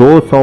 200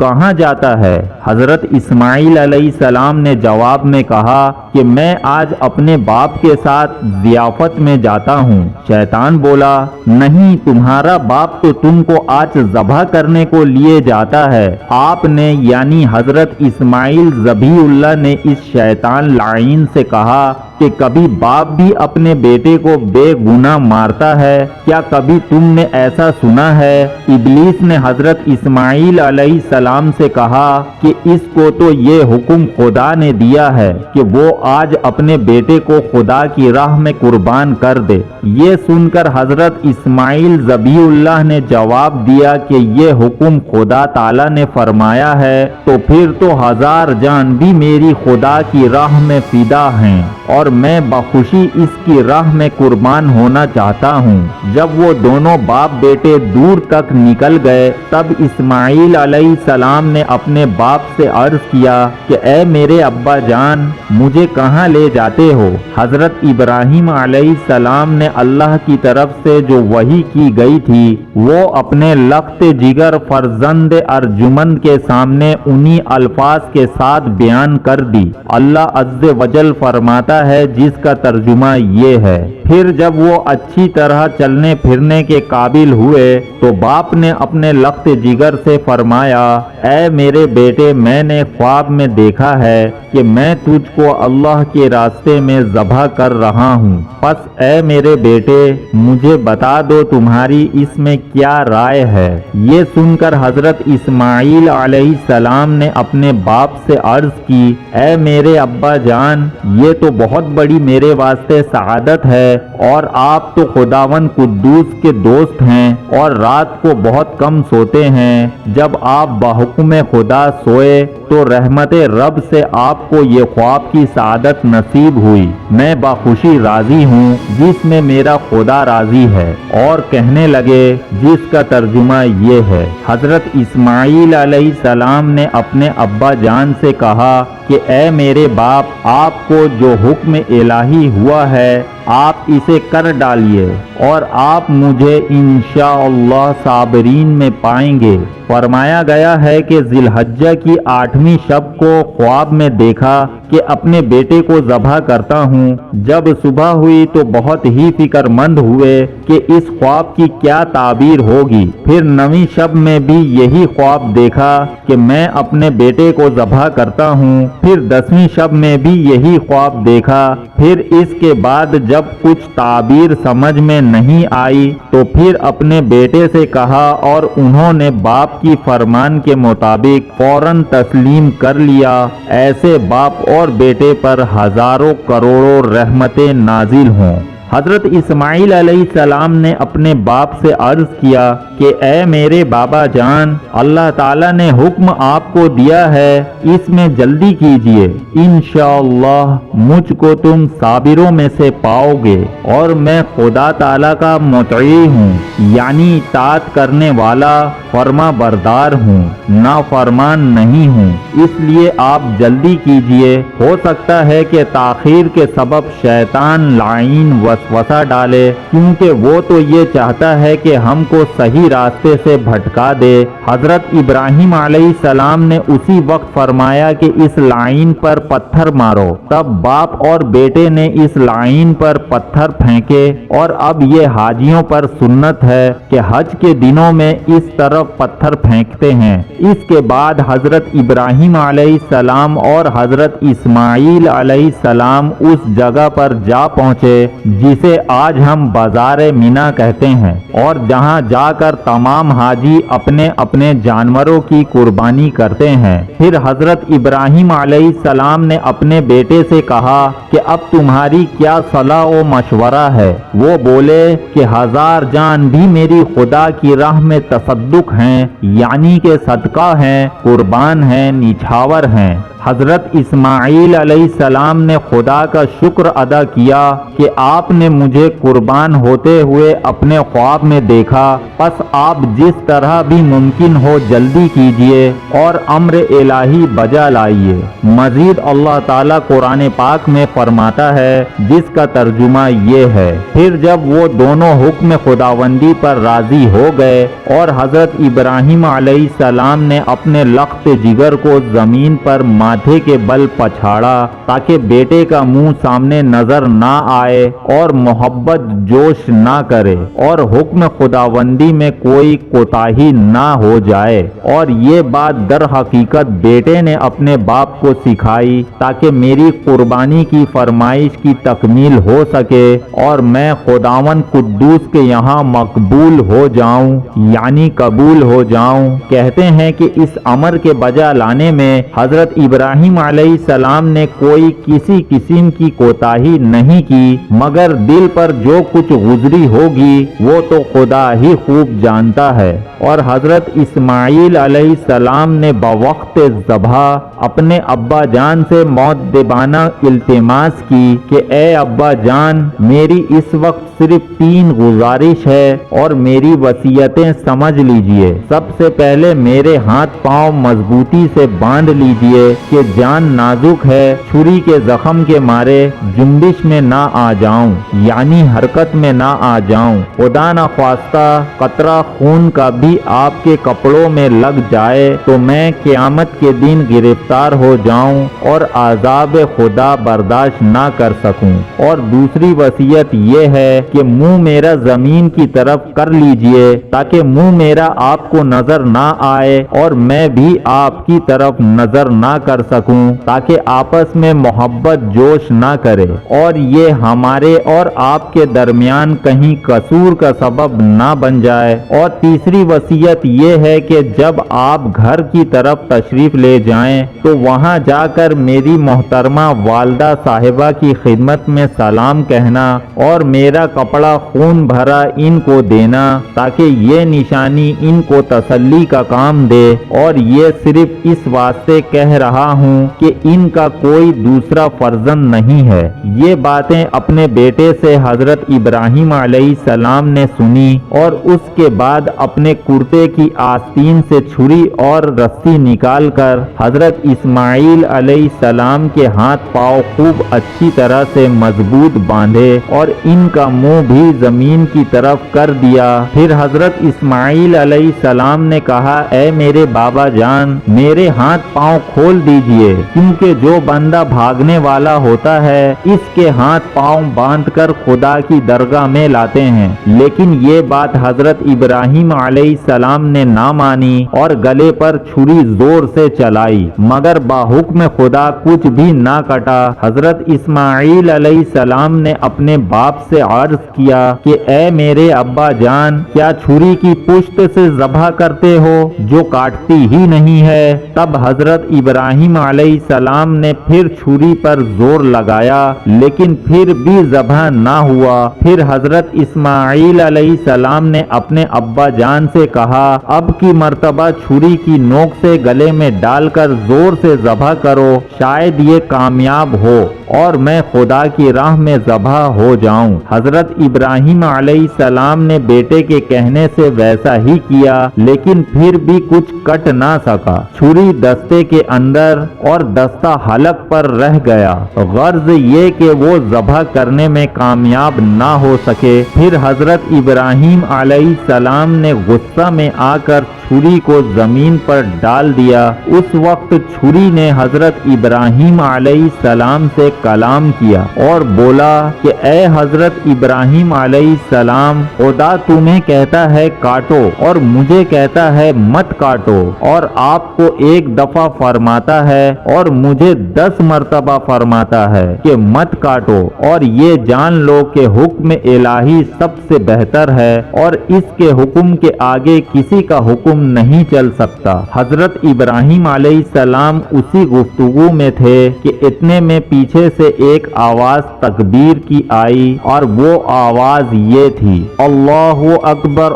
کہاں جاتا ہے؟ حضرت اسماعیل علیہ السلام نے جواب میں کہا کہ میں آج اپنے باپ کے ساتھ ضیافت میں جاتا ہوں۔ شیطان بولا، نہیں، تمہارا باپ تو تم کو آج ذبح کرنے کو لیے جاتا ہے۔ آپ نے یعنی حضرت اسماعیل ذبیح اللہ نے اس شیطان لعین سے کہا کہ کبھی باپ بھی اپنے بیٹے کو بے گناہ مارتا ہے؟ کیا کبھی تم نے ایسا سنا ہے؟ ابلیس نے حضرت اسماعیل علیہ السلام سے کہا کہ اس کو تو یہ حکم خدا نے دیا ہے کہ وہ آج اپنے بیٹے کو خدا کی راہ میں قربان کر دے۔ یہ سن کر حضرت اسماعیل ذبیح اللہ نے جواب دیا کہ یہ حکم خدا تعالی نے فرمایا ہے تو پھر تو 1000 جان بھی میری خدا کی راہ میں فدا ہیں اور میں بخوشی اس کی راہ میں قربان ہونا چاہتا ہوں۔ جب وہ دونوں باپ بیٹے دور تک نکل گئے تب اسماعیل علیہ السلام نے اپنے باپ سے عرض کیا کہ اے میرے ابا جان، مجھے کہاں لے جاتے ہو؟ حضرت ابراہیم علیہ السلام نے اللہ کی طرف سے جو وحی کی گئی تھی وہ اپنے لخت جگر فرزند ارجمند کے سامنے انہی الفاظ کے ساتھ بیان کر دی۔ اللہ عز و جل فرماتا ہے جس کا ترجمہ یہ ہے، پھر جب وہ اچھی طرح چلنے پھرنے کے قابل ہوئے تو باپ نے اپنے لخت جگر سے فرمایا، اے میرے بیٹے، میں نے خواب میں دیکھا ہے کہ میں تجھ کو اللہ کے راستے میں ذبح کر رہا ہوں، پس اے میرے بیٹے مجھے بتا دو تمہاری اس میں کیا رائے ہے؟ یہ سن کر حضرت اسماعیل علیہ السلام نے اپنے باپ سے عرض کی، اے میرے ابا جان، یہ تو بہت بڑی میرے واسطے سعادت ہے اور آپ تو خداوند قدوس کے دوست ہیں اور رات کو بہت کم سوتے ہیں۔ جب آپ بحکم خدا سوئے تو رحمت رب سے آپ کو یہ خواب کی سعادت نصیب ہوئی، میں بخوشی راضی ہوں جس میں میرا خدا راضی ہے۔ اور کہنے لگے جس کا ترجمہ یہ ہے، حضرت اسماعیل علیہ السلام نے اپنے ابا جان سے کہا کہ اے میرے باپ، آپ کو جو حکم الہی ہوا ہے آپ اسے کر ڈالیے اور آپ مجھے انشاءاللہ صابرین میں پائیں گے۔ فرمایا گیا ہے کہ ذی الحجہ کی 8ویں شب کو خواب میں دیکھا کہ اپنے بیٹے کو ذبح کرتا ہوں۔ جب صبح ہوئی تو بہت ہی فکر مند ہوئے کہ اس خواب کی کیا تعبیر ہوگی۔ پھر 9ویں شب میں بھی یہی خواب دیکھا کہ میں اپنے بیٹے کو ذبح کرتا ہوں۔ پھر 10ویں شب میں بھی یہی خواب دیکھا۔ پھر اس کے بعد جب کچھ تعبیر سمجھ میں نہیں آئی تو پھر اپنے بیٹے سے کہا اور انہوں نے باپ کی فرمان کے مطابق فوراً تسلیم کر لیا۔ ایسے باپ اور بیٹے پر ہزاروں کروڑوں رحمتیں نازل ہوں۔ حضرت اسماعیل علیہ السلام نے اپنے باپ سے عرض کیا کہ اے میرے بابا جان، اللہ تعالیٰ نے حکم آپ کو دیا ہے، اس میں جلدی کیجئے، انشاءاللہ مجھ کو تم صابروں میں سے پاؤ گے اور میں خدا تعالیٰ کا مطیع ہوں، یعنی اطاعت کرنے والا، فرما بردار ہوں، نافرمان نہیں ہوں، اس لیے آپ جلدی کیجئے۔ ہو سکتا ہے کہ تاخیر کے سبب شیطان لعین وسوسہ ڈالے، کیونکہ وہ تو یہ چاہتا ہے کہ ہم کو صحیح راستے سے بھٹکا دے۔ حضرت ابراہیم علیہ السلام نے اسی وقت فرمایا کہ اس لعین پر پتھر مارو۔ تب باپ اور بیٹے نے اس لعین پر پتھر پھینکے، اور اب یہ حاجیوں پر سنت ہے کہ حج کے دنوں میں اس طرف پتھر پھینکتے ہیں۔ اس کے بعد حضرت ابراہیم علیہ السلام اور حضرت اسماعیل علیہ السلام اس جگہ پر جا پہنچے جسے آج ہم بازار مینا کہتے ہیں، اور جہاں جا کر تمام حاجی اپنے اپنے جانوروں کی قربانی کرتے ہیں۔ پھر حضرت ابراہیم علیہ السلام نے اپنے بیٹے سے کہا کہ اب تمہاری کیا صلاح و مشورہ ہے؟ وہ بولے کہ 1000 جان بھی میری خدا کی راہ میں تصدق ہیں، یعنی کہ صدقہ ہیں، قربان ہیں، نچھاور ہیں۔ حضرت اسماعیل علیہ السلام نے خدا کا شکر ادا کیا کہ آپ نے مجھے قربان ہوتے ہوئے اپنے خواب میں دیکھا، پس آپ جس طرح بھی ممکن ہو جلدی کیجئے اور امر الہی بجا لائیے۔ مزید اللہ تعالیٰ قرآن پاک میں فرماتا ہے، جس کا ترجمہ یہ ہے، پھر جب وہ دونوں حکم خداوندی پر راضی ہو گئے اور حضرت ابراہیم علیہ السلام نے اپنے لخت جگر کو زمین پر ماتھے کے بل پچھاڑا تاکہ بیٹے کا منہ سامنے نظر نہ آئے اور محبت جوش نہ کرے اور حکم خداوندی میں کوئی کوتاہی نہ ہو جائے، اور یہ بات در حقیقت بیٹے نے اپنے باپ کو سکھائی تاکہ میری قربانی کی فرمائش کی تکمیل ہو سکے اور میں خداوند قدوس کے یہاں مقبول ہو جاؤں، یعنی قبول ہو جاؤں۔ کہتے ہیں کہ اس امر کے بجا لانے میں حضرت ابراہیم علیہ السلام نے کوئی کسی قسم کی کوتاہی نہیں کی، مگر دل پر جو کچھ گزری ہوگی وہ تو خدا ہی خوب جانتا ہے۔ اور حضرت اسماعیل علیہ السلام نے بوقت ذبح اپنے ابا جان سے مؤدبانہ التماس کی کہ اے ابا جان، میری اس وقت صرف 3 گزارش ہے اور میری وصیتیں سمجھ لیجئے۔ سب سے پہلے میرے ہاتھ پاؤں مضبوطی سے باندھ لیجئے کہ جان نازک ہے، چھری کے زخم کے مارے جنبش میں نہ آ جاؤں، یعنی حرکت میں نہ آ جاؤں۔ خدا نخواستہ قطرہ خون کا بھی آپ کے کپڑوں میں لگ جائے تو میں قیامت کے دن گرفتار ہو جاؤں اور عذاب خدا برداشت نہ کر سکوں۔ اور دوسری وصیت یہ ہے کہ منہ میرا زمین کی طرف کر لیجئے تاکہ منہ میرا آپ کو نظر نہ آئے اور میں بھی آپ کی طرف نظر نہ کر سکوں، تاکہ آپس میں محبت جوش نہ کرے اور یہ ہمارے اور آپ کے درمیان کہیں قصور کا سبب نہ بن جائے۔ اور تیسری وصیت یہ ہے کہ جب آپ گھر کی طرف تشریف لے جائیں تو وہاں جا کر میری محترمہ والدہ صاحبہ کی خدمت میں سلام کہنا اور میرا کپڑا خون بھرا ان کو دینا تاکہ یہ نشانی ان کو تسلی کا کام دے، اور یہ صرف اس واسطے کہہ رہا ہوں کہ ان کا کوئی دوسرا فرزند نہیں ہے۔ یہ باتیں اپنے بیٹے سے حضرت ابراہیم علیہ السلام نے سنی اور اس کے بعد اپنے کرتے کی آستین سے چھری اور رسی نکال کر حضرت اسماعیل علیہ السلام کے ہاتھ پاؤں خوب اچھی طرح سے مضبوط باندھے اور ان کا منہ بھی زمین کی طرف کر دیا۔ پھر حضرت اسماعیل علیہ السلام نے کہا، اے میرے بابا جان، میرے ہاتھ پاؤں کھول دیجئے، کیونکہ جو بندہ بھاگنے والا ہوتا ہے اس کے ہاتھ پاؤں باندھ کر خدا کی درگاہ میں لاتے ہیں۔ لیکن یہ بات حضرت ابراہیم علیہ السلام نے نہ مانی اور گلے پر چھری زور سے چلائی، مگر باحکم خدا کچھ بھی نہ کٹا۔ حضرت اسماعیل علیہ السلام نے اپنے باپ سے عرض کیا کہ اے میرے ابا جان، کیا چھری کی پشت سے ذبح کرتے ہو جو کاٹتی ہی نہیں ہے؟ تب حضرت ابراہیم علیہ السلام نے پھر چھری پر زور لگایا، لیکن پھر بھی ذبح نہ ہوا۔ پھر حضرت اسماعیل علیہ السلام نے اپنے ابا جان سے کہا، اب کی مرتبہ چھری کی نوک سے گلے میں ڈال کر زور سے ذبح کرو، شاید یہ کامیاب ہو اور میں خدا کی راہ میں ذبح ہو جاؤں۔ حضرت ابراہیم علیہ السلام نے بیٹے کے کہنے سے ویسا ہی کیا، لیکن پھر بھی کچھ کٹ نہ سکا۔ چھری دستے کے اندر اور دستہ حلق پر رہ گیا، غرض یہ کہ وہ ذبح کرنے میں کامیاب نہ ہو سکے۔ پھر حضرت ابراہیم علیہ السلام نے غصہ میں آ کر چھری کو زمین پر ڈال دیا۔ اس وقت چھری نے حضرت ابراہیم علیہ السلام سے کلام کیا اور بولا کہ اے حضرت ابراہیم علیہ السلام، خدا تمہیں کہتا ہے کاٹو اور مجھے کہتا ہے مت کاٹو، اور آپ کو ایک دفعہ فرماتا ہے اور مجھے 10 مرتبہ فرماتا ہے کہ مت کاٹو، اور یہ جان لو کہ حکم الہی سب سے بہتر ہے اور اس کے حکم کے آگے کسی کا حکم نہیں چل سکتا۔ حضرت ابراہیم علیہ السلام اسی گفتگو میں تھے کہ اتنے میں پیچھے سے ایک آواز تکبیر کی آئی، اور وہ آواز یہ تھی، اللہ اکبر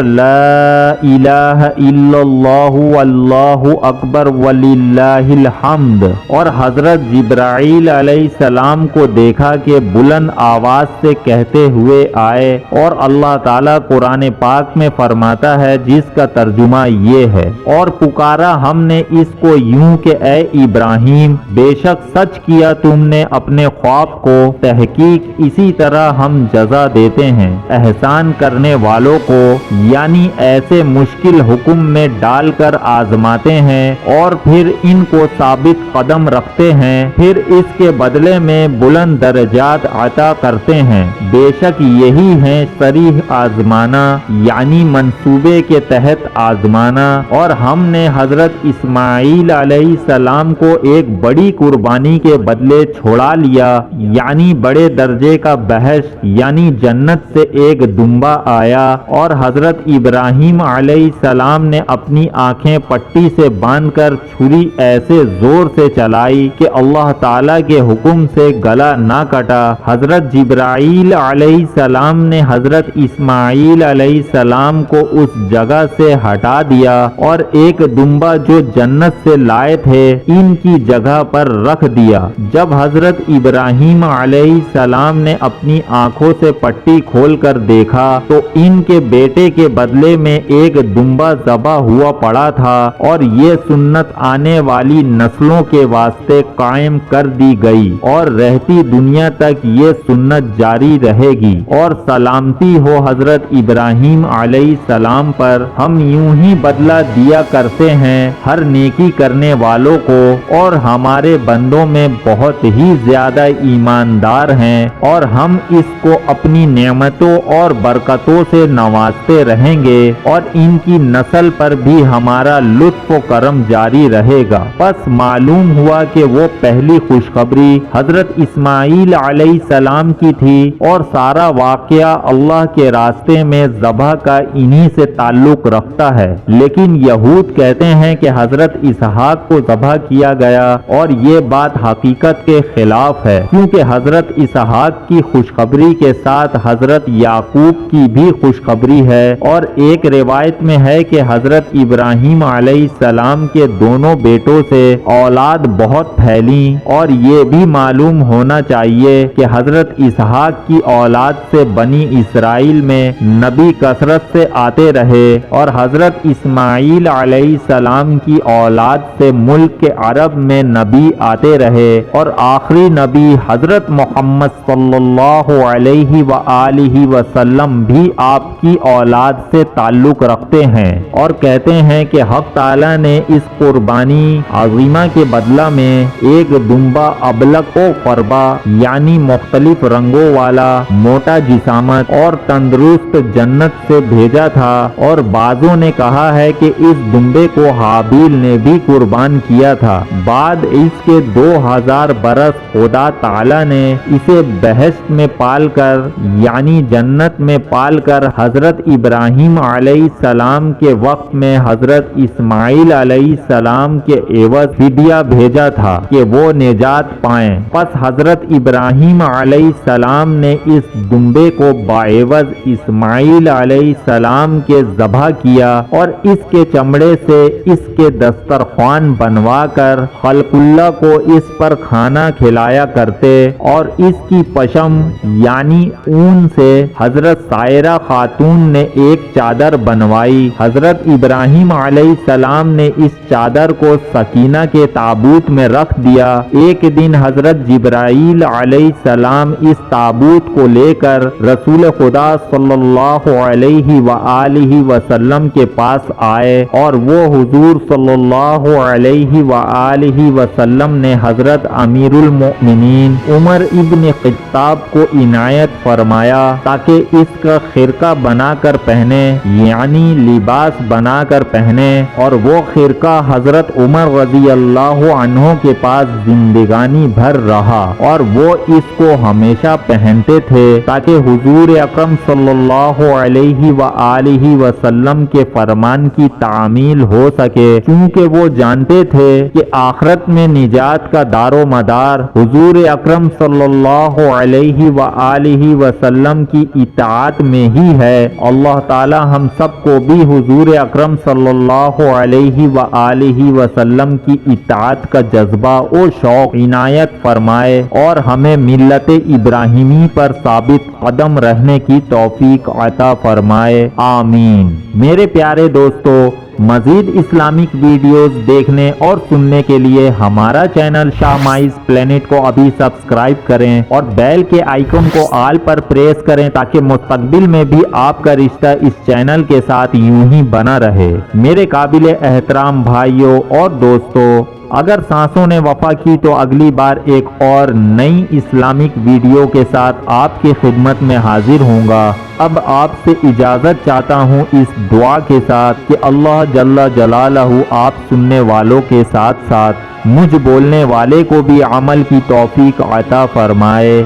لا الہ الا اللہ واللہ اکبر وَلِلَّهِ الْحَمْدُ۔ اور حضرت جبرائیل علیہ السلام کو دیکھا کہ بلند آواز سے کہتے ہوئے آئے، اور اللہ تعالیٰ قرآن پاک میں فرماتا ہے جس کا ترجمہ یہ ہے، اور پکارا ہم نے اس کو یوں کہ اے ابراہیم، بے شک سچ کیا تم نے اپنے خواب کو، تحقیق اسی طرح ہم جزا دیتے ہیں احسان کرنے والوں کو، یعنی ایسے مشکل حکم میں ڈال کر آزماتے ہیں اور پھر ان کو ثابت قدم رکھتے ہیں، پھر اس کے بدلے میں بلند درجات عطا کرتے ہیں۔ بے شک یہی ہے صریح آزمانا، یعنی منصوبے کے تحت آزمانا۔ اور ہم نے حضرت اسماعیل علیہ السلام کو ایک بڑی قربانی کے بدلے چھوڑا لیا، یعنی بڑے درجے کا بہشت یعنی جنت سے ایک دمبا آیا، اور حضرت ابراہیم علیہ السلام نے اپنی آنکھیں پٹی سے باندھ کر چھری ایسے زور سے چلائی کہ اللہ تعالیٰ کے حکم سے گلا نہ کٹا۔ حضرت جبرائیل علیہ السلام نے حضرت اسماعیل علیہ السلام کو اس جگہ سے ہٹا دیا اور ایک دمبا جو جنت سے لائے تھے ان کی جگہ پر رکھ دیا۔ جب حضرت ابراہیم علیہ السلام نے اپنی آنکھوں سے پٹی کھول کر دیکھا تو ان کے بیٹے کے بدلے میں ایک دمبا ذبح ہوا پڑا تھا، اور یہ سنت آنے والی نسلوں کے واسطے قائم کر دی گئی اور رہتی دنیا تک یہ سنت جاری رہے گی۔ اور سلامتی ہو حضرت ابراہیم علیہ السلام پر، ہم یوں ہی بدلہ دیا کرتے ہیں ہر نیکی کرنے والوں کو، اور ہمارے بندوں میں بہت ہی زیادہ ایماندار ہیں، اور ہم اس کو اپنی نعمتوں اور برکتوں سے نوازتے رہیں گے، اور ان کی نسل پر بھی ہمارا لطف و کرم جاری رہے گا۔ پس معلوم ہوا کہ وہ پہلی خوشخبری حضرت اسماعیل علیہ السلام کی تھی، اور سارا واقعہ اللہ کے راستے میں ذبح کا انہی سے تعلق رکھتا ہے۔ لیکن یہود کہتے ہیں کہ حضرت اسحاق کو ذبح کیا گیا، اور یہ بات حقیقت کے خلاف ہے، کیونکہ حضرت اسحاق کی خوشخبری کے ساتھ حضرت یعقوب کی بھی خوشخبری ہے، اور ایک روایت میں ہے کہ حضرت ابراہیم علیہ السلام کے دونوں بیٹوں سے اولاد بہت پھیلی، اور یہ بھی معلوم ہونا چاہیے کہ حضرت اسحاق کی اولاد سے بنی اسرائیل میں نبی کثرت سے آتے رہے، اور حضرت اسماعیل علیہ السلام کی اولاد سے ملک کے عرب میں نبی آتے رہے، اور آخری نبی حضرت محمد صلی اللہ علیہ وآلہ وسلم بھی آپ کی اولاد سے تعلق رکھتے ہیں، اور کہتے ہیں کہ حق تعالیٰ نے اس قربانی عظیمہ کے بدلہ میں ایک دمبا ابلق و قربا یعنی مختلف رنگوں والا موٹا جسامت اور تندرست جنت سے بھیجا تھا، اور بعضوں نے کہا ہے کہ اس دمبے کو حابیل نے بھی قربان کیا تھا۔ بعد اس کے 2000 برس خدا تعالیٰ نے اسے بہشت میں پال کر یعنی جنت میں پال کر حضرت ابراہیم علیہ السلام کے وقت میں حضرت اسماعیل علیہ السلام کے عوض فدیہ بھیجا تھا کہ وہ نجات پائیں۔ پس حضرت ابراہیم علیہ السلام نے اس دمبے کو بعوض اسماعیل علیہ السلام کے ذبح کیا، اور اس کے چمڑے سے اس کے دسترخوان بنوا کر خلق اللہ کو اس پر کھانا کھلایا کرتے، اور اس کی پشم یعنی اون سے حضرت سائرہ خاتون نے ایک چادر بنوائی۔ حضرت ابراہیم علیہ السلام نے اس چادر کو سکینہ کے تابوت میں رکھ دیا۔ ایک دن حضرت جبرائیل علیہ السلام اس تابوت کو لے کر رسول خدا صلی اللہ علیہ وآلہ وسلم کے پاس آئے، اور وہ حضور صلی اللہ علیہ وآلہ وسلم نے حضرت امیر المؤمنین عمر ابن خطاب کو عنایت فرمایا تاکہ اس کا خرقہ بنا کر پہنے یعنی لباس بنا کر پہنے، اور وہ خرقہ حضرت عمر رضی اللہ عنہ کے پاس زندگانی بھر رہا، اور وہ اس کو ہمیشہ پہنتے تھے تاکہ حضور اکرم صلی اللہ علیہ وآلہ وسلم کے فرمان کی تعمیل ہو سکے، کیونکہ وہ جانتے تھے کہ آخرت میں نجات کا دار و مدار حضور اکرم صلی اللہ علیہ وآلہ وسلم کی اطاعت میں ہی ہے۔ اللہ تعالی ہم سب کو بھی حضور اکرم صلی اللہ علیہ وآلہ علیہ وسلم کی اطاعت کا جذبہ و شوق عنایت فرمائے اور ہمیں ملت ابراہیمی پر ثابت قدم رہنے کی توفیق عطا فرمائے، آمین۔ میرے پیارے دوستو، مزید اسلامک ویڈیوز دیکھنے اور سننے کے لیے ہمارا چینل شاہ مائز پلینٹ کو ابھی سبسکرائب کریں اور بیل کے آئیکن کو آل پر پریس کریں تاکہ مستقبل میں بھی آپ کا رشتہ اس چینل کے ساتھ یوں ہی بنا رہے۔ میرے قابل احترام بھائیوں اور دوستو، اگر سانسوں نے وفا کی تو اگلی بار ایک اور نئی اسلامک ویڈیو کے ساتھ آپ کی خدمت میں حاضر ہوں گا۔ اب آپ سے اجازت چاہتا ہوں اس دعا کے ساتھ کہ اللہ جل جلالہ آپ سننے والوں کے ساتھ ساتھ مجھ بولنے والے کو بھی عمل کی توفیق عطا فرمائے،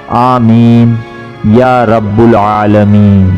آمین یا رب العالمین۔